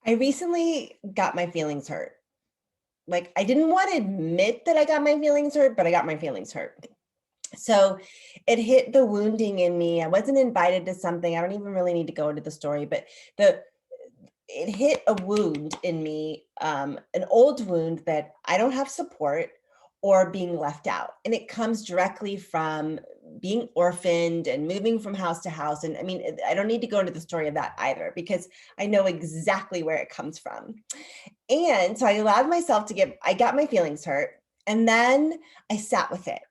I recently got my feelings hurt. Like, I didn't want to admit that I got my feelings hurt, but I got my feelings hurt. So it hit the wounding in me. I wasn't invited to something. I don't even really need to go into the story, but the it hit a wound in me, an old wound that I don't have support or being left out. And it comes directly from being orphaned and moving from house to house. And I mean, I don't need to go into the story of that either, because I know exactly where it comes from. And so I allowed myself to I got my feelings hurt. And then I sat with it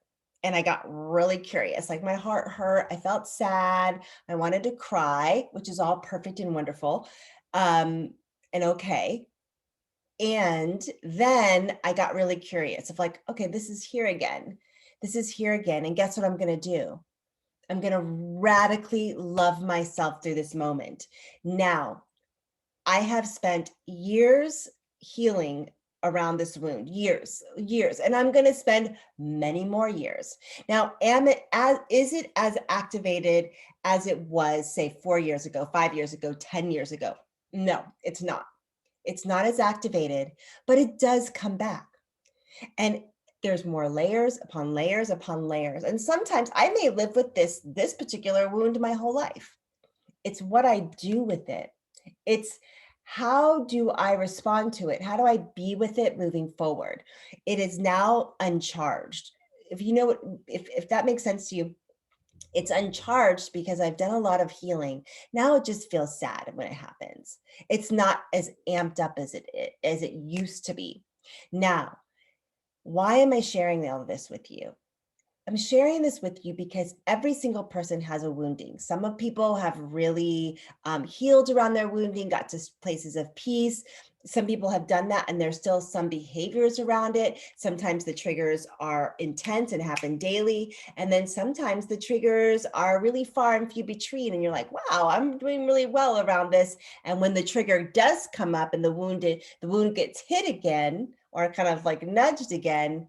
and I got really curious. Like, my heart hurt. I felt sad. I wanted to cry, which is all perfect and wonderful, and okay. And then I got really curious of like, okay, this is here again. This is here again. And guess what I'm going to do? I'm going to radically love myself through this moment. Now, I have spent years healing around this wound, years, and I'm going to spend many more years. Now, is it as activated as it was, say, 4 years ago, 5 years ago, 10 years ago? No, it's not. It's not as activated, but it does come back. And there's more layers upon layers upon layers. And sometimes I may live with this particular wound my whole life. It's what I do with it. It's how do I respond to it? How do I be with it moving forward? It is now uncharged. If you know what, if that makes sense to you, it's uncharged because I've done a lot of healing. Now it just feels sad when it happens. It's not as amped up as it used to be. Now, why am I sharing all of this with you? I'm sharing this with you because every single person has a wounding. Some of people have really healed around their wounding, got to places of peace. Some people have done that, and there's still some behaviors around it. Sometimes the triggers are intense and happen daily. And then sometimes the triggers are really far and few between. And you're like, wow, I'm doing really well around this. And when the trigger does come up and the wound gets hit again, or kind of like nudged again,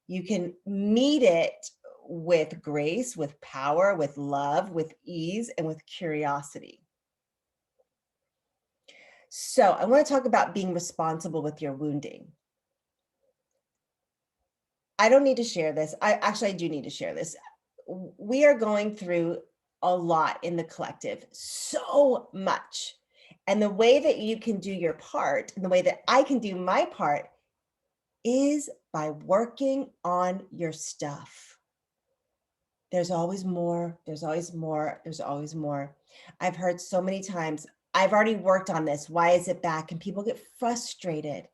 you can meet it with grace, with power, with love, with ease, and with curiosity. So I want to talk about being responsible with your wounding. I don't need to share this. I do need to share this. We are going through a lot in the collective, so much. And the way that you can do your part, and the way that I can do my part, is by working on your stuff. There's always more, there's always more, there's always more. I've heard so many times, I've already worked on this. Why is it back? And people get frustrated.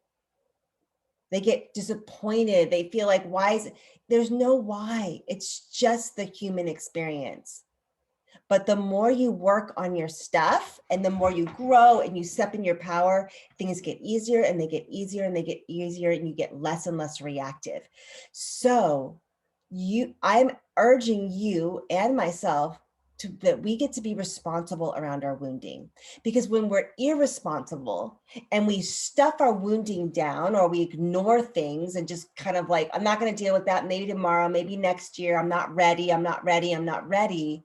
They get disappointed. They feel like, why is it? There's no why. It's just the human experience. But the more you work on your stuff and the more you grow and you step in your power, things get easier and they get easier and they get easier and you get less and less reactive. So I'm urging you and myself that we get to be responsible around our wounding, because when we're irresponsible and we stuff our wounding down, or we ignore things and just kind of like, I'm not going to deal with that, maybe tomorrow, maybe next year, I'm not ready, I'm not ready, I'm not ready.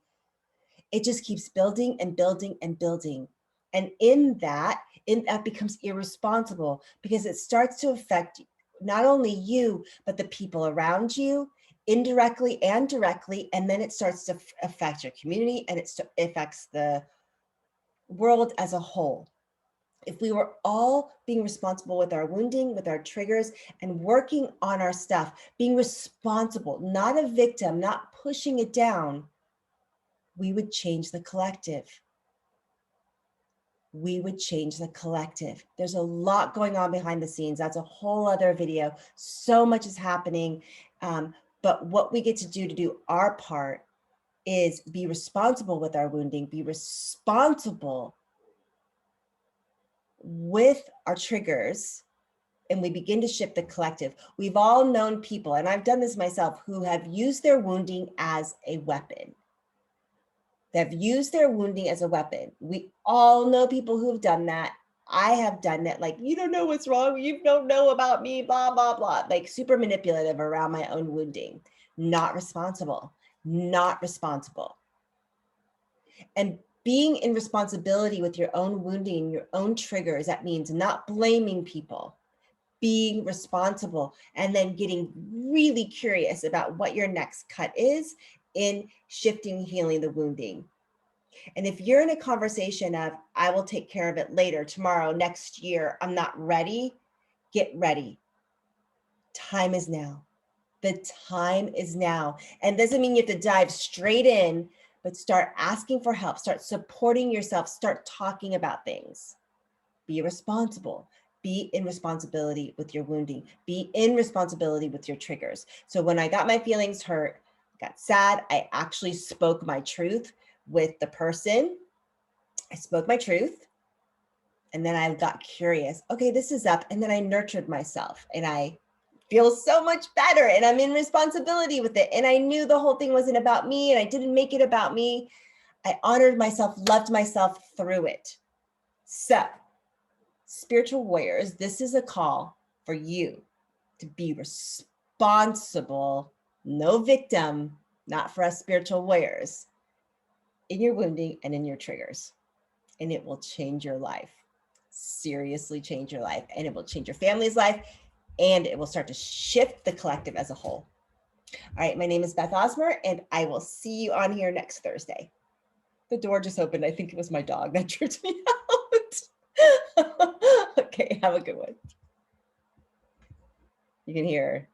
It just keeps building and building and building. And that becomes irresponsible, because it starts to affect not only you, but the people around you, indirectly and directly. And then it starts to affect your community, and it affects the world as a whole. If we were all being responsible with our wounding, with our triggers, and working on our stuff, being responsible, not a victim, not pushing it down, we would change the collective. We would change the collective. There's a lot going on behind the scenes. That's a whole other video. So much is happening. But what we get to do our part is be responsible with our wounding, be responsible with our triggers, and we begin to shift the collective. We've all known people, and I've done this myself, who have used their wounding as a weapon. They've used their wounding as a weapon. We all know people who have done that. I have done that. Like, you don't know what's wrong. You don't know about me, blah, blah, blah. Like, super manipulative around my own wounding. Not responsible. Not responsible. And being in responsibility with your own wounding, your own triggers. That means not blaming people, being responsible, and then getting really curious about what your next cut is in shifting, healing the wounding. And if you're in a conversation of, I will take care of it later, tomorrow, next year, I'm not ready, get ready. Time is now. The time is now. And doesn't mean you have to dive straight in, but start asking for help, start supporting yourself, start talking about things. Be responsible. Be in responsibility with your wounding. Be in responsibility with your triggers. So when I got my feelings hurt, got sad, I actually spoke my truth with the person. I spoke my truth. And then I got curious. Okay, this is up. And then I nurtured myself and I feel so much better and I'm in responsibility with it. And I knew the whole thing wasn't about me and I didn't make it about me. I honored myself, loved myself through it. So, spiritual warriors, this is a call for you to be responsible, no victim, not for us spiritual warriors, in your wounding and in your triggers. And it will change your life. Seriously change your life. And it will change your family's life. And it will start to shift the collective as a whole. All right, my name is Beth Osmer, and I will see you on here next Thursday. The door just opened. I think it was my dog that tripped me out. Okay, have a good one. You can hear her.